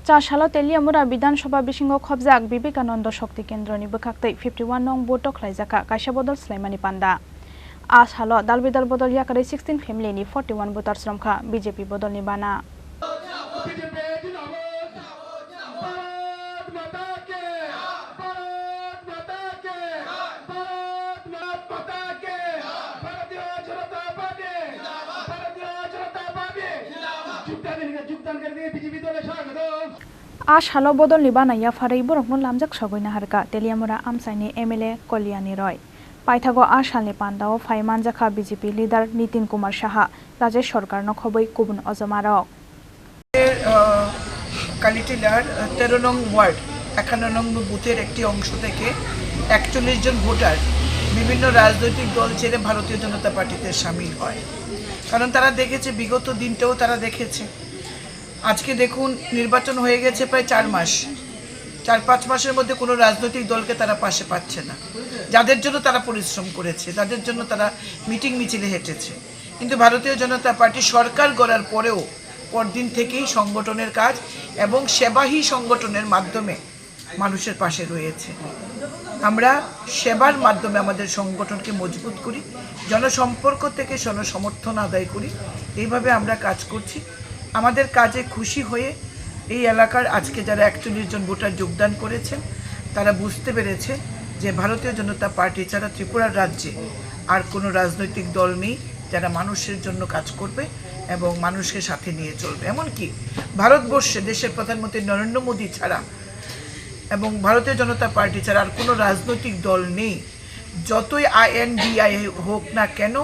Chasalo Teliamura Bidanshoba Bishingo Khobjak Vivekananda Shakti Kendroni Bukaktai 51 nong Bodol Klaijaka Kaisha Bodol Slaimani Panda Chasalo Dalbidal Bodol Yakarwi 16 family ni 41 voters Romkha BJP Bodol ni Bana Chasalo Bodol ni Bana Yakarwi borokno lamjak sagoina harka Teliamura Amchaio MLA Koliani Roy Paithago Chasalo ni Pandao Phaimanjakha BJP leader Nitin Kumar Saha Rajesh Sarkar no khoboi kubun ojomarok কালিটিলার 13 নং word 51 নং বুথের একটি অংশ থেকে 41 জন voter বিভিন্ন রাজনৈতিক দল ছেড়ে ভারতীয় জনতা পার্টিতে শামিল হয় কারণ তারা দেখেছে বিগত দিনটাও তারা দেখেছে আজকে দেখুন নির্বাচন হয়ে গেছে প্রায় 4 মাস 4-5 মাসের মধ্যে কোনো রাজনৈতিক দলকে তারা পাশে পাচ্ছে না যাদের জন্য তারা পরিশ্রম করেছে যাদের জন্য তারা মিটিং মিছিলে হেঁটেছে কিন্তু ভারতীয় জনতা পার্টি সরকার গড়ার পরেও পরদিন থেকেই সংগঠনের কাজ এবং সেবাহী সংগঠনের মাধ্যমে মানুষের পাশে রয়েছে আমরা সেবার মাধ্যমে আমাদের সংগঠনকে মজবুত করি জনসম্পর্ক থেকে জনসমর্থন আদায় করি এইভাবে আমরা কাজ করছি আমাদের কাজে খুশি হয়ে এই এলাকার আজকে যারা 41 জন ভোটার যোগদান করেছেন তারা বুঝতে পেরেছে যে ভারতীয় জনতা পার্টি ছাড়া ত্রিপুরার রাজ্যে আর কোনো রাজনৈতিক দল নেই যারা মানুষের জন্য কাজ করবে এবং মানুষকে সাথে নিয়ে চলবে এমনকি ভারতবর্ষে দেশের প্রধানমন্ত্রী নরেন্দ্র মোদী ছাড়া এবং ভারতীয় জনতা পার্টি ছাড়া আর কোনো রাজনৈতিক দল নেই যতই INDI হোক না কেন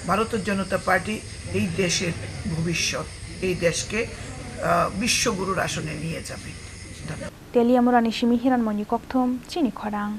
ভারতীয় জনতা পার্টি এই দেশের ভবিষ্যৎ এই দেশকে বিশ্বগুরুর আসনে নিয়ে যাবে Teliamura ni Shimi Hiranmoni Kokthum Chini Khorang